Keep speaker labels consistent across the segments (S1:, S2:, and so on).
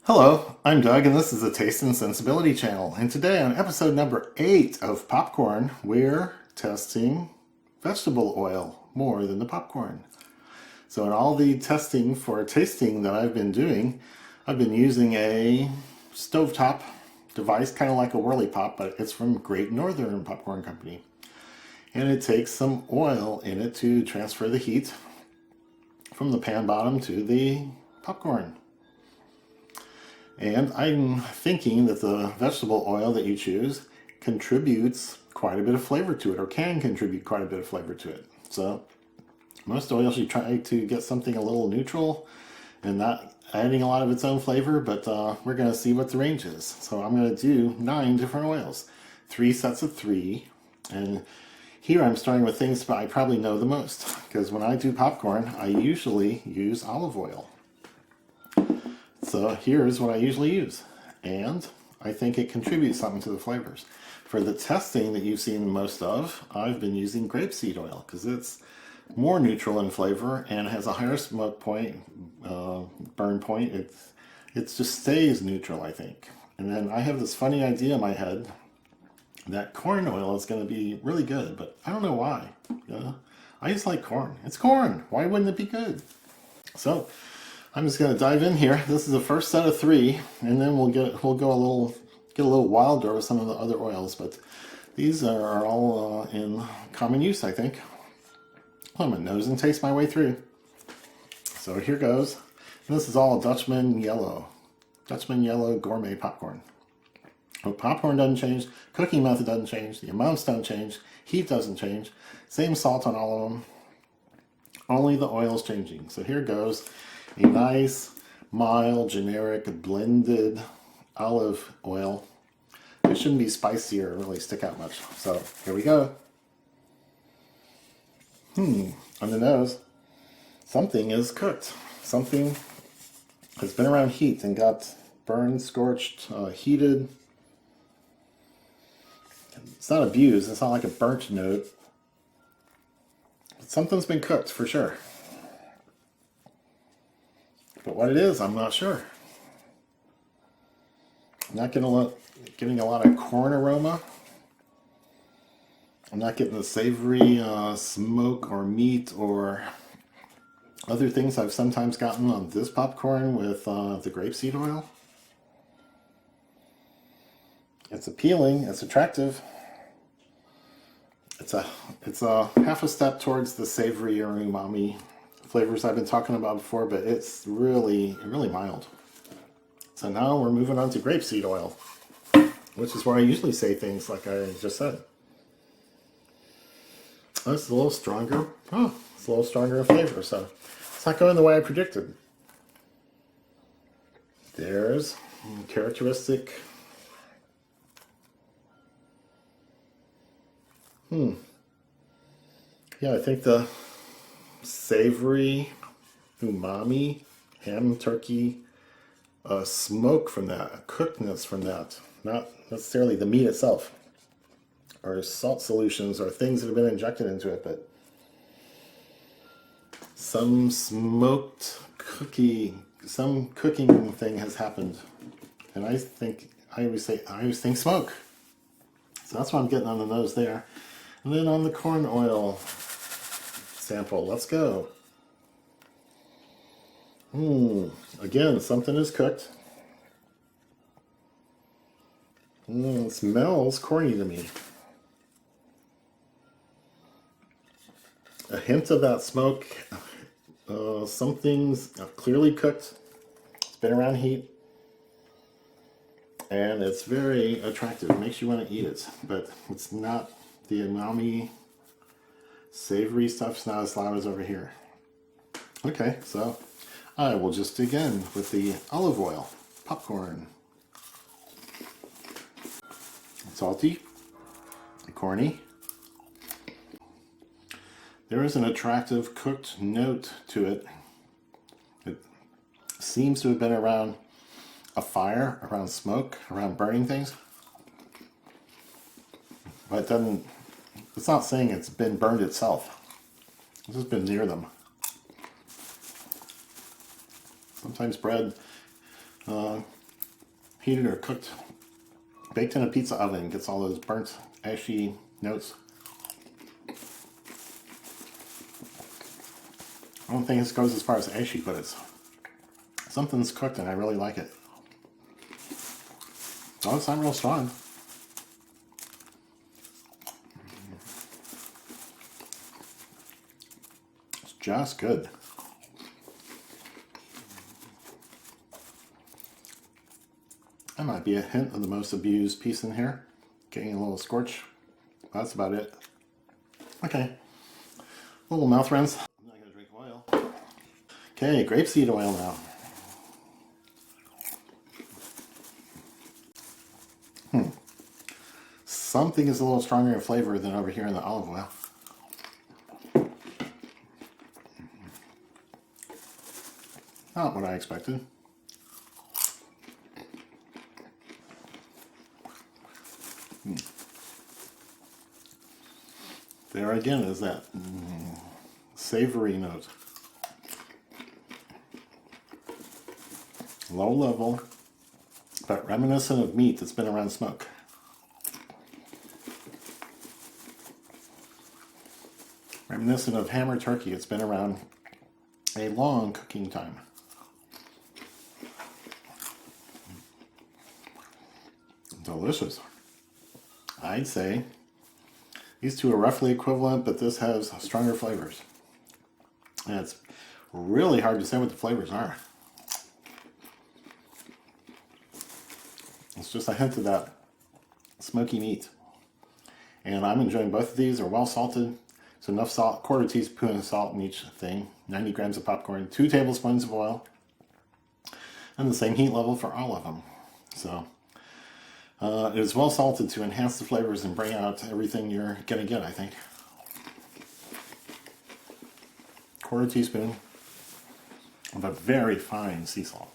S1: Hello, I'm Doug and this is the Taste and Sensibility channel. And today on episode number 8 of Popcorn, we're testing vegetable oil more than the popcorn. So in all the testing for tasting that I've been doing, I've been using a stovetop device, kind of like a whirly pop, but it's from Great Northern Popcorn Company. And it takes some oil in it to transfer the heat from the pan bottom to the popcorn. And I'm thinking that the vegetable oil that you choose contributes quite a bit of flavor to it, or can contribute quite a bit of flavor to it. So most oils you try to get something a little neutral and not adding a lot of its own flavor, but we're going to see what the range is. So I'm going to do 9 different oils, 3 sets of 3, and here I'm starting with things that I probably know the most, because when I do popcorn, I usually use olive oil. So here's what I usually use, and I think it contributes something to the flavors. For the testing that you've seen most of, I've been using grapeseed oil because it's more neutral in flavor and has a higher smoke point, burn point. It just stays neutral, I think. And then I have this funny idea in my head that corn oil is going to be really good, but I don't know why. I just like corn. It's corn. Why wouldn't it be good? So I'm just going to dive in here. This is the first set of 3, and then we'll get a little wilder with some of the other oils. But these are all in common use, I think. I'm going to nose and taste my way through. So here goes. And this is all Dutchman Yellow Gourmet Popcorn. Well, popcorn doesn't change, cooking method doesn't change, the amounts don't change, heat doesn't change, same salt on all of them. Only the oil's changing. So here goes. A nice, mild, generic, blended olive oil. It shouldn't be spicy or really stick out much. So here we go. On the nose, something is cooked. Something has been around heat and got burned, scorched, heated. It's not abused. It's not like a burnt note. But something's been cooked for sure. But what it is, I'm not sure. I'm not getting a lot of corn aroma. I'm not getting the savory smoke or meat or other things I've sometimes gotten on this popcorn with the grapeseed oil. It's appealing. It's attractive. It's a half a step towards the savory or umami flavors I've been talking about before, but it's really mild. So now we're moving on to grapeseed oil, which is where I usually say things like I just said. Oh, it's a little stronger. Oh, it's a little stronger in flavor, so it's not going the way I predicted. There's characteristic. Yeah, I think the savory, umami, ham, turkey, smoke from that, cookedness from that, not necessarily the meat itself, or salt solutions or things that have been injected into it, but some smoked some cooking thing has happened. And I always think smoke. So that's what I'm getting on the nose there. And then on the corn oil sample, let's go. Again, something is cooked. It smells corny to me. A hint of that smoke. Something's clearly cooked. It's been around heat. And it's very attractive. It makes you want to eat it. But it's not the umami, savory stuff's not as loud as over here. Okay, so I will just dig in with the olive oil popcorn. Salty, corny. There is an attractive cooked note to it. It seems to have been around a fire, around smoke, around burning things. But it's not saying it's been burned itself. It's just been near them. Sometimes bread heated or cooked, baked in a pizza oven, gets all those burnt, ashy notes. I don't think this goes as far as ashy, but it's something's cooked and I really like it. Oh, it's not real strong. It's just good. That might be a hint of the most abused piece in here. Getting a little scorch. That's about it. Okay. A little mouth rinse. I'm not going to drink oil. Okay, grapeseed oil now. Something is a little stronger in flavor than over here in the olive oil. Not what I expected. There again is that savory note. Low level, but reminiscent of meat that's been around smoke. Reminiscent of ham or turkey. It's been around a long cooking time. Delicious. I'd say these two are roughly equivalent, but this has stronger flavors. And it's really hard to say what the flavors are. It's just a hint of that smoky meat. And I'm enjoying both of these. They're well salted. So enough salt, quarter teaspoon of salt in each thing, 90 grams of popcorn, 2 tablespoons of oil, and the same heat level for all of them. So it is well salted to enhance the flavors and bring out everything you're going to get, I think. Quarter teaspoon of a very fine sea salt.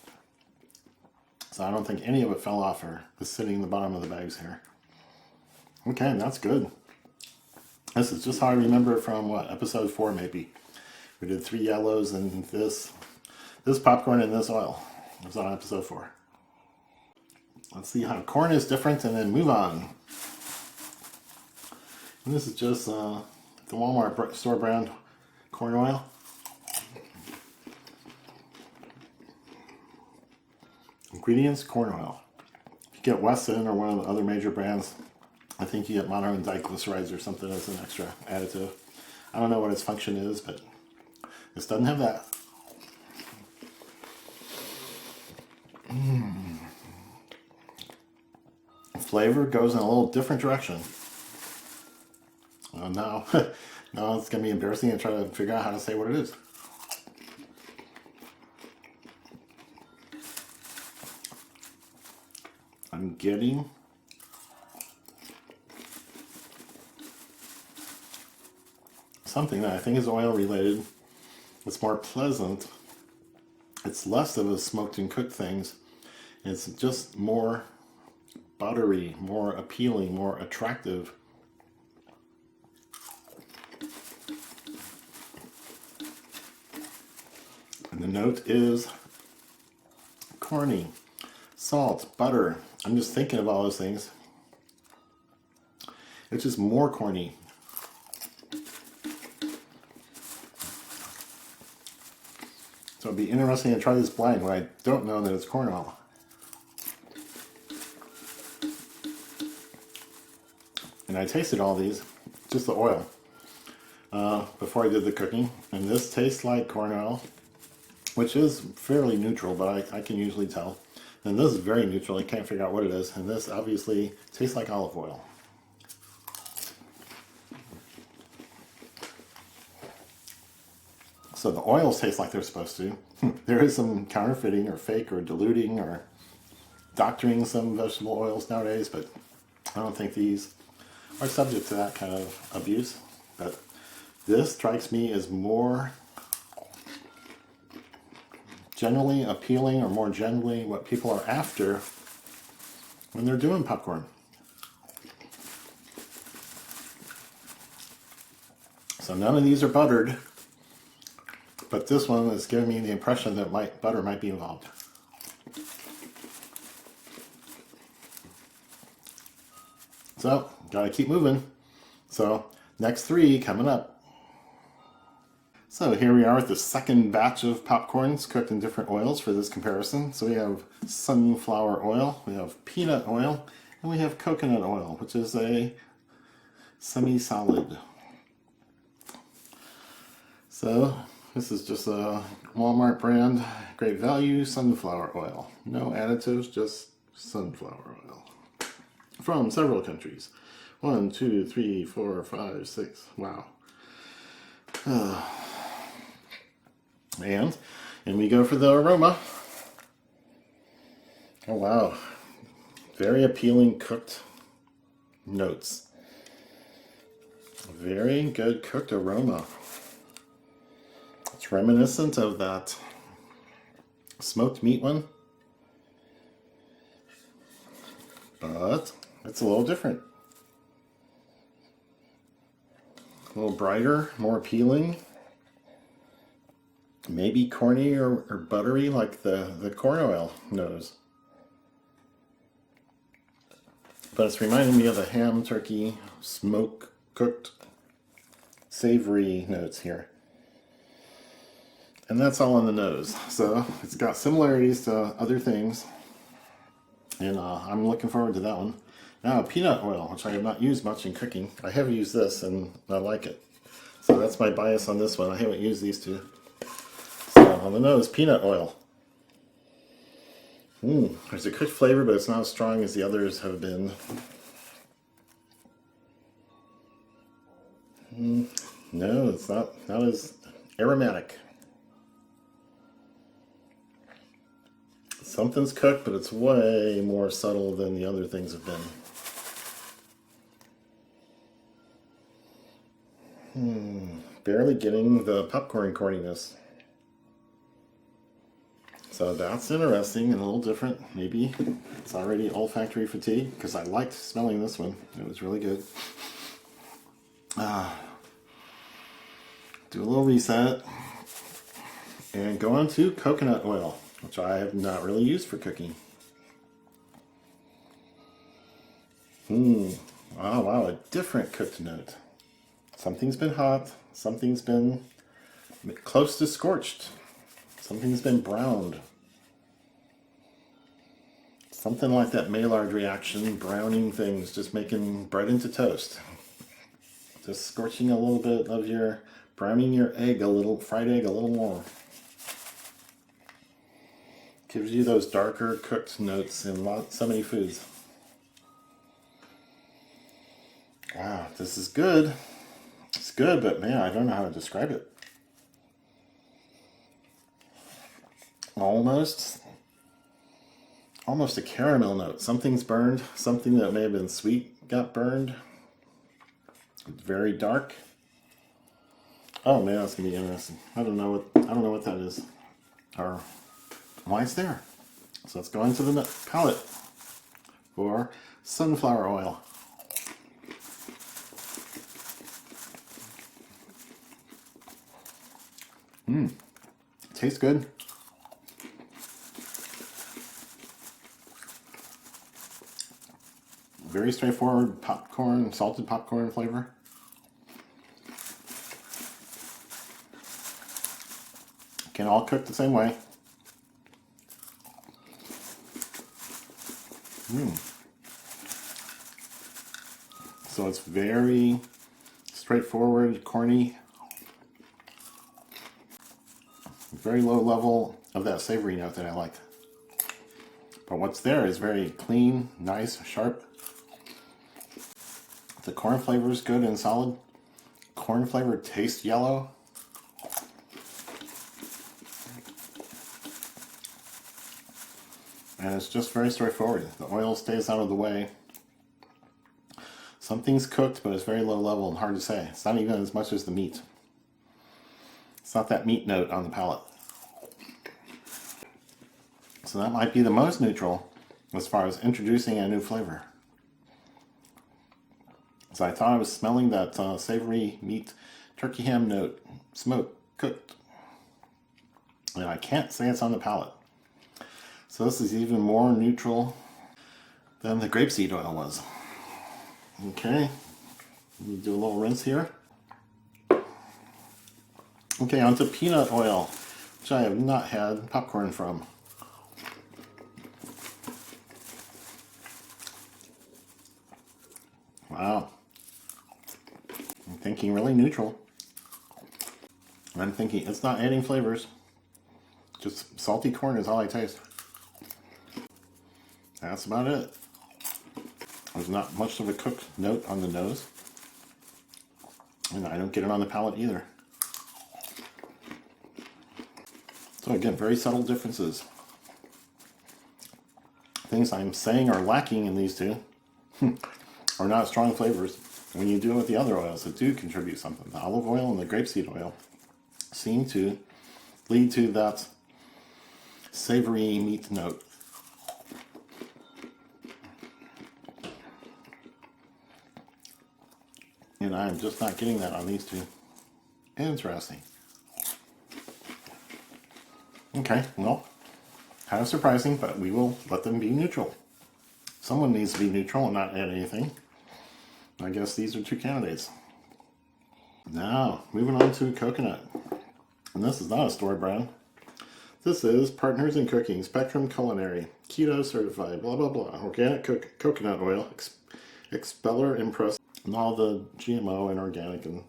S1: So I don't think any of it fell off or is sitting in the bottom of the bags here. Okay, that's good. This is just how I remember it from, what, episode 4 maybe. We did 3 yellows and this popcorn and this oil. It was on episode 4. Let's see how corn is different and then move on. And this is just the Walmart store brand corn oil. Ingredients, corn oil. If you get Weston or one of the other major brands, I think you get mono and diglycerides or something as an extra additive. I don't know what its function is, but this doesn't have that. Flavor goes in a little different direction. Now it's going to be embarrassing to try to figure out how to say what it is. I'm getting something that I think is oil related. It's more pleasant. It's less of a smoked and cooked things. It's just more buttery, more appealing, more attractive. And the note is corny, salt, butter. I'm just thinking of all those things. It's just more corny. So it'd be interesting to try this blind when I don't know that it's corn oil. And I tasted all these, just the oil, before I did the cooking. And this tastes like corn oil, which is fairly neutral, but I can usually tell. And this is very neutral, I can't figure out what it is. And this obviously tastes like olive oil. So the oils taste like they're supposed to. There is some counterfeiting or fake or diluting or doctoring some vegetable oils nowadays, but I don't think these are subject to that kind of abuse. But this strikes me as more generally appealing, or more generally what people are after when they're doing popcorn. So none of these are buttered, but this one is giving me the impression that butter might be involved. So, gotta keep moving. So, next 3 coming up. So here we are with the second batch of popcorns cooked in different oils for this comparison. So we have sunflower oil, we have peanut oil, and we have coconut oil, which is a semi-solid. So this is just a Walmart brand, great value sunflower oil. No additives, just sunflower oil. From several countries. 1, 2, 3, 4, 5, 6. Wow. And we go for the aroma. Oh wow. Very appealing cooked notes. Very good cooked aroma. It's reminiscent of that smoked meat one, but it's a little different. A little brighter, more appealing. Maybe corny or buttery like the corn oil nose. But it's reminding me of the ham, turkey, smoke cooked, savory notes here. And that's all on the nose. So it's got similarities to other things. And I'm looking forward to that one. Now, peanut oil, which I have not used much in cooking. I have used this and I like it. So that's my bias on this one. I haven't used these two. So on the nose, peanut oil. There's a cooked flavor, but it's not as strong as the others have been. No, it's not as aromatic. Something's cooked, but it's way more subtle than the other things have been. Barely getting the popcorn corniness. So that's interesting and a little different. Maybe it's already olfactory fatigue, because I liked smelling this one. It was really good. Do a little reset. And go on to coconut oil, which I have not really used for cooking. Oh wow, a different cooked note. Something's been hot, something's been close to scorched, something's been browned. Something like that Maillard reaction, browning things, just making bread into toast. Just scorching a little bit of your, browning your egg a little, fried egg a little more. Gives you those darker cooked notes in so many foods. Wow, this is good. It's good, but man, I don't know how to describe it. Almost a caramel note. Something's burned. Something that may have been sweet got burned. It's very dark. Oh man, that's gonna be interesting. I don't know what that is, or why it's there. So let's go into the palette for sunflower oil. Tastes good. Very straightforward popcorn, salted popcorn flavor. Can all cook the same way. So it's very straightforward, corny. Very low level of that savory note that I like. But what's there is very clean, nice, sharp. The corn flavor is good and solid. Corn flavor tastes yellow. And it's just very straightforward. The oil stays out of the way. Something's cooked, but it's very low level and hard to say. It's not even as much as the meat. It's not that meat note on the palate. So that might be the most neutral as far as introducing a new flavor. So I thought I was smelling that savory meat turkey ham note, smoked, cooked. And I can't say it's on the palate. So this is even more neutral than the grapeseed oil was. Okay, let me do a little rinse here. Okay, onto peanut oil, which I have not had popcorn from. Wow. I'm thinking really neutral. I'm thinking it's not adding flavors. Just salty corn is all I taste. That's about it. There's not much of a cooked note on the nose. And I don't get it on the palate either. So again, very subtle differences. Things I'm saying are lacking in these two are not strong flavors. When you do it with the other oils that do contribute something, the olive oil and the grapeseed oil seem to lead to that savory meat note. And I'm just not getting that on these two. Interesting. Okay, well, kind of surprising, but we will let them be neutral. Someone needs to be neutral and not add anything. I guess these are two candidates. Now, moving on to coconut. And this is not a store brand. This is Partners in Cooking, Spectrum Culinary, Keto Certified, blah, blah, blah. Organic coconut oil, Expeller Impress, and all the GMO and organic and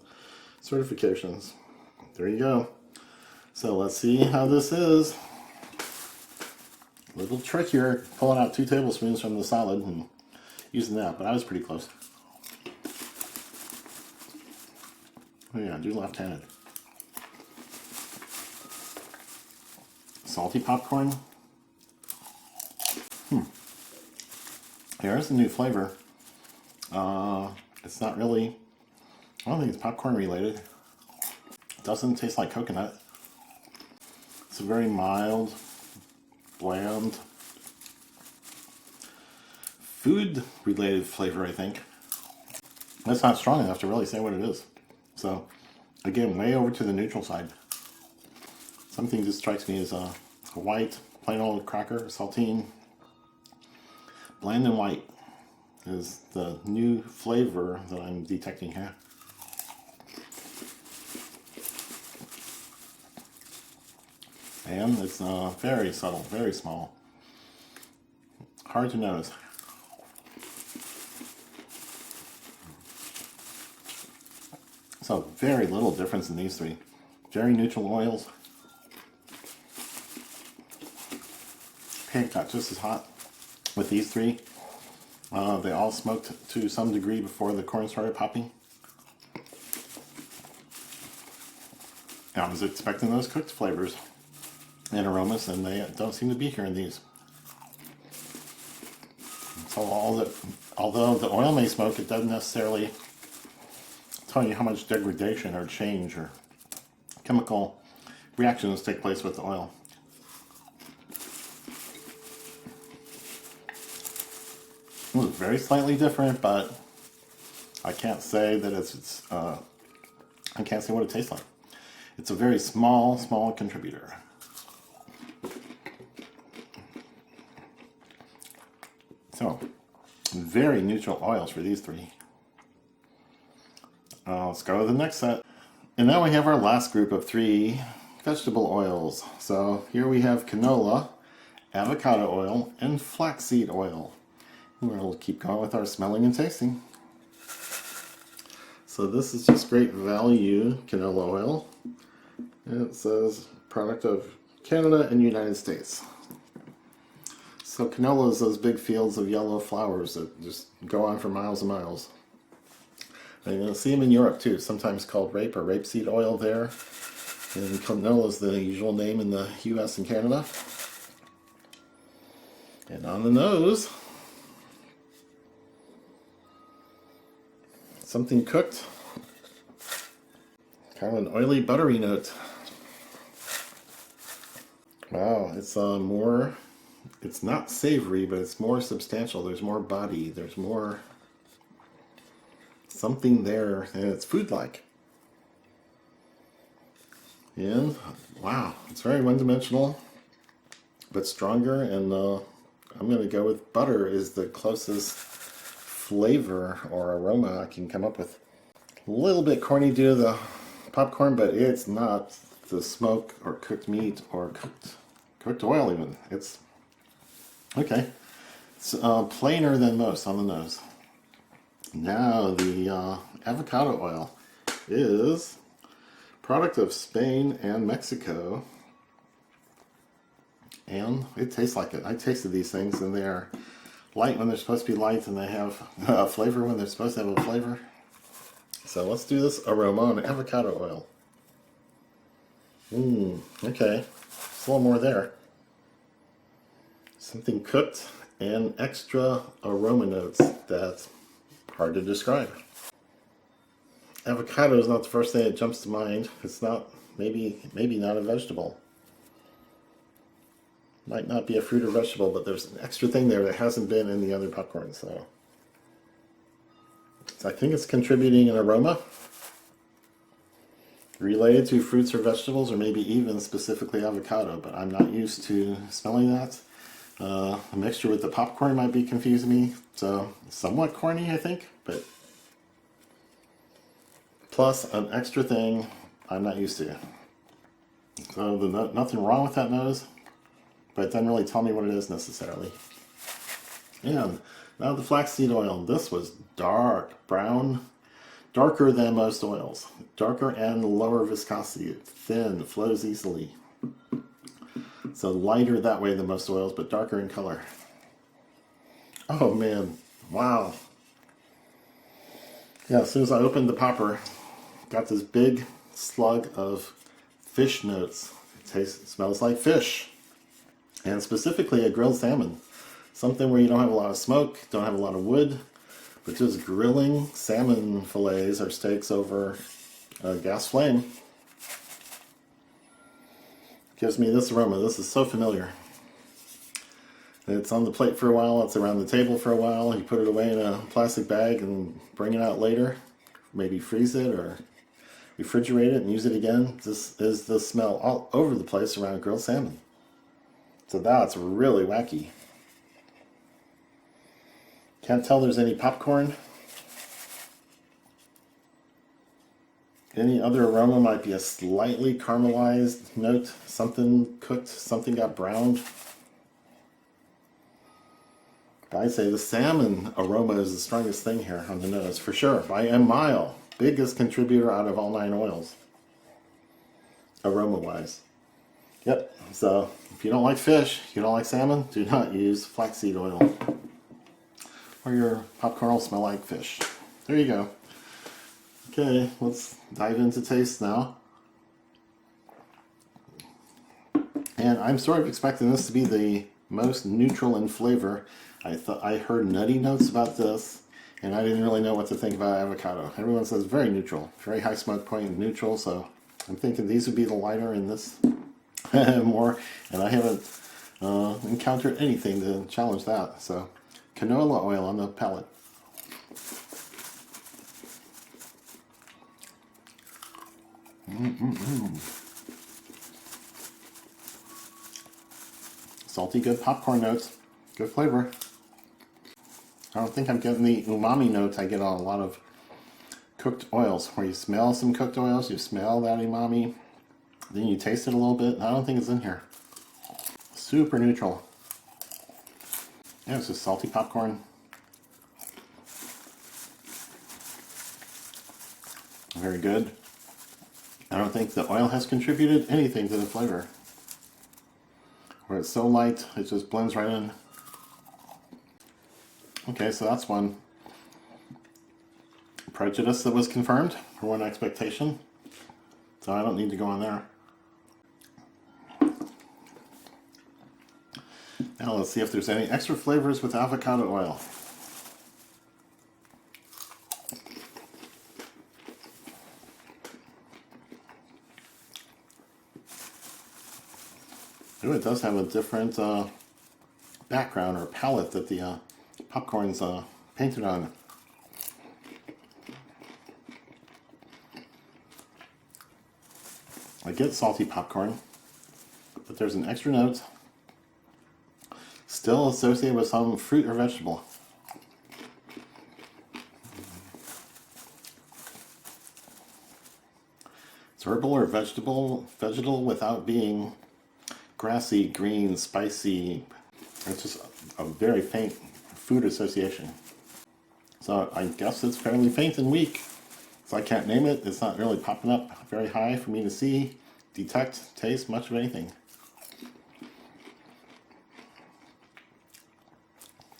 S1: certifications. There you go. So let's see how this is. A little trick here, pulling out 2 tablespoons from the solid and using that, but I was pretty close. Oh yeah, do left-handed. Salty popcorn. Here's a new flavor. It's not really, I don't think it's popcorn related. It doesn't taste like coconut. It's a very mild, bland, food related flavor, I think. That's not strong enough to really say what it is. So, again, way over to the neutral side. Something just strikes me as a white, plain old cracker, saltine. Bland and white is the new flavor that I'm detecting here. And it's very subtle, very small. Hard to notice. So very little difference in these three. Very neutral oils. Pan got just as hot with these three. They all smoked to some degree before the corn started popping. I was expecting those cooked flavors and aromas, and they don't seem to be here in these. So although the oil may smoke, it doesn't necessarily tell you how much degradation or change or chemical reactions take place with the oil. It was very slightly different, but I can't say that I can't say what it tastes like. It's a very small contributor. So, very neutral oils for these three. Let's go to the next set. And now we have our last group of 3 vegetable oils. So here we have canola, avocado oil, and flaxseed oil. We'll keep going with our smelling and tasting. So this is just great value canola oil. And it says product of Canada and United States. So canola is those big fields of yellow flowers that just go on for miles and miles. And you'll see them in Europe too, sometimes called rape or rapeseed oil there. And canola is the usual name in the US and Canada. And on the nose, something cooked. Kind of an oily, buttery note. Wow, it's not savory, but it's more substantial. There's more body, there's more something there, and it's food-like. And wow, it's very one-dimensional, but stronger, and I'm going to go with butter is the closest flavor or aroma I can come up with. A little bit corny due to the popcorn, but it's not the smoke or cooked meat or cooked oil even. It's okay. It's plainer than most on the nose. Now the avocado oil is product of Spain and Mexico, and it tastes like it. I tasted these things, and they are light when they're supposed to be light, and they have a flavor when they're supposed to have a flavor. So let's do this aroma on avocado oil. Okay, just a little more there. Something cooked and extra aroma notes that's hard to describe. Avocado is not the first thing that jumps to mind. It's not, maybe not a vegetable. Might not be a fruit or vegetable, but there's an extra thing there that hasn't been in the other popcorn. So I think it's contributing an aroma related to fruits or vegetables, or maybe even specifically avocado, but I'm not used to smelling that. A mixture with the popcorn might be confusing me, so somewhat corny, I think, but plus an extra thing I'm not used to. So nothing wrong with that nose, but it doesn't really tell me what it is necessarily. And now the flaxseed oil. This was dark brown, darker than most oils, darker and lower viscosity, thin, flows easily. So lighter that way than most oils, but darker in color. Oh man, wow. Yeah, as soon as I opened the popper, got this big slug of fish notes. It smells like fish. And specifically a grilled salmon. Something where you don't have a lot of smoke, don't have a lot of wood, but just grilling salmon fillets or steaks over a gas flame. Gives me this aroma. This is so familiar. It's on the plate for a while, it's around the table for a while, you put it away in a plastic bag and bring it out later. Maybe freeze it or refrigerate it and use it again. This is the smell all over the place around grilled salmon. So that's really wacky. Can't tell there's any popcorn. Any other aroma might be a slightly caramelized note, something cooked, something got browned. But I'd say the salmon aroma is the strongest thing here on the nose, for sure, by a mile. Biggest contributor out of all 9 oils, aroma-wise. Yep, so if you don't like fish, you don't like salmon, do not use flaxseed oil. Or your popcorn will smell like fish. There you go. Okay, let's dive into taste now. And I'm sort of expecting this to be the most neutral in flavor. I heard nutty notes about this, and I didn't really know what to think about avocado. Everyone says very neutral, very high smoke point, neutral, so I'm thinking these would be the lighter in this more, and I haven't encountered anything to challenge that. So canola oil on the palate. Salty, good popcorn notes, good flavor. I don't think I'm getting the umami notes I get on a lot of cooked oils, where you smell some cooked oils, you smell that umami, then you taste it a little bit. I don't think it's in here. Super neutral. Yeah, it's just salty popcorn. Very good. I don't think the oil has contributed anything to the flavor. Where it's so light, it just blends right in. Okay, so that's one prejudice that was confirmed, or one expectation. So I don't need to go on there. Now let's see if there's any extra flavors with avocado oil. Ooh, it does have a different background or palette that the popcorn's painted on. I get salty popcorn, but there's an extra note still associated with some fruit or vegetable. It's herbal or vegetal without being grassy, green, spicy. It's just a very faint food association. So I guess it's fairly faint and weak. So I can't name it. It's not really popping up very high for me to see, detect, taste much of anything.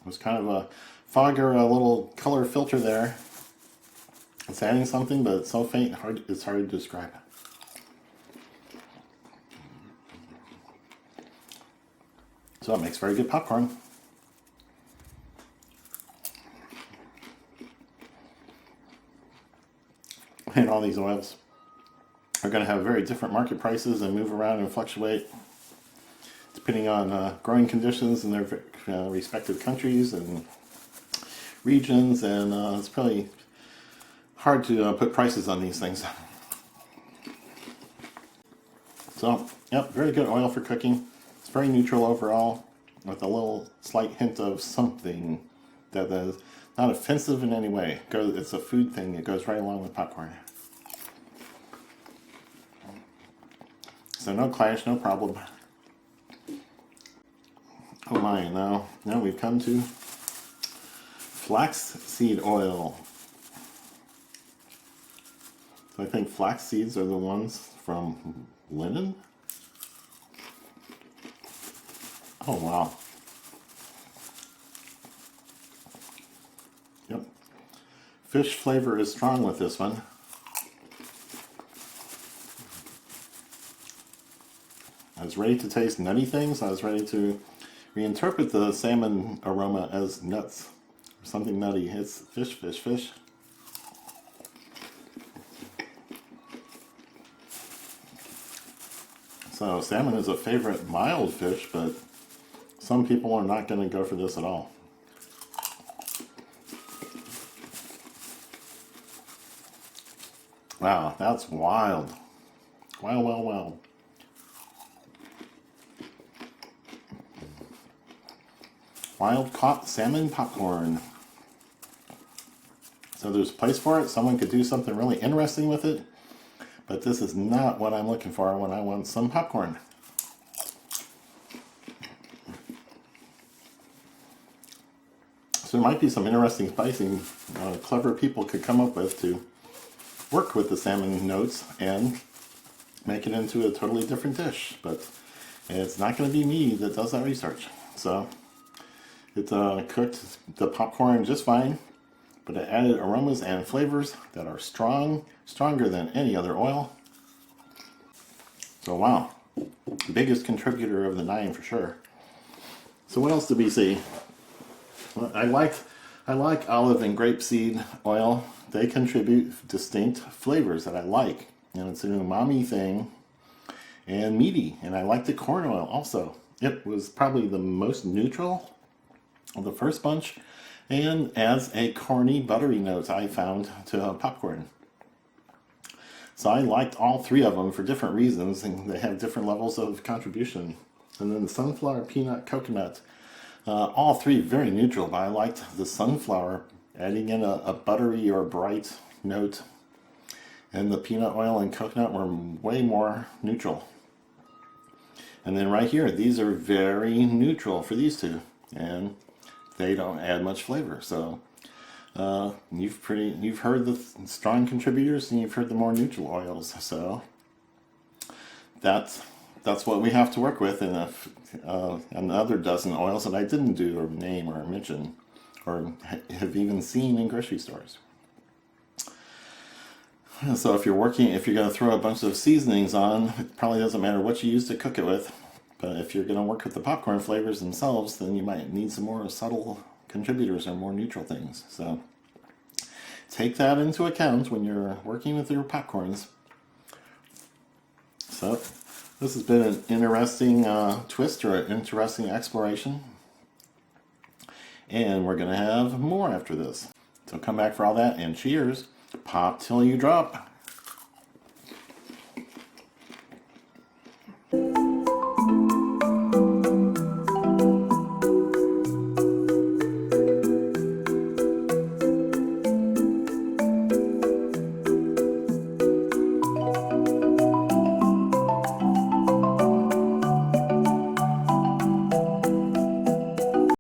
S1: It was kind of a fog or a little color filter there. It's adding something, but it's so faint, it's hard to describe. So it makes very good popcorn. And all these oils are going to have very different market prices and move around and fluctuate depending on growing conditions in their respective countries and regions, and it's probably hard to put prices on these things. So, yep, very good oil for cooking. It's very neutral overall, with a little slight hint of something that is not offensive in any way. It's a food thing. It goes right along with popcorn. So no clash, no problem. Oh my, now we've come to flaxseed oil. So I think flax seeds are the ones from linen. Oh wow. Yep. Fish flavor is strong with this one. I was ready to taste nutty things. I was ready to reinterpret the salmon aroma as nuts, or something nutty. It's fish, fish, fish. So salmon is a favorite mild fish, but some people are not going to go for this at all. Wow, that's wild. Wow, wow, wow. Wild caught salmon popcorn. So there's a place for it. Someone could do something really interesting with it. But this is not what I'm looking for when I want some popcorn. So there might be some interesting spicing clever people could come up with to work with the salmon notes and make it into a totally different dish. But it's not going to be me that does that research. So it cooked the popcorn just fine, but it added aromas and flavors that are stronger than any other oil. So wow, biggest contributor of the 9 for sure. So what else did we see? Well, I like olive and grapeseed oil. They contribute distinct flavors that I like, and it's an umami thing and meaty. And I like the corn oil also. It was probably the most neutral of the first bunch, and adds a corny, buttery note I found to popcorn. So I liked all 3 of them for different reasons, and they have different levels of contribution. And then the sunflower, peanut, coconut, all 3 very neutral, but I liked the sunflower adding in a buttery or bright note, and the peanut oil and coconut were way more neutral. And then right here, these are very neutral for these 2, and they don't add much flavor. So you've heard the strong contributors, and you've heard the more neutral oils. So that's what we have to work with in another dozen oils that I didn't do or name or mention or have even seen in grocery stores. So if you're going to throw a bunch of seasonings on, it probably doesn't matter what you use to cook it with. But if you're going to work with the popcorn flavors themselves, then you might need some more subtle contributors or more neutral things. So take that into account when you're working with your popcorns. So this has been an interesting twist or an interesting exploration. And we're going to have more after this. So come back for all that, and cheers. Pop till you drop.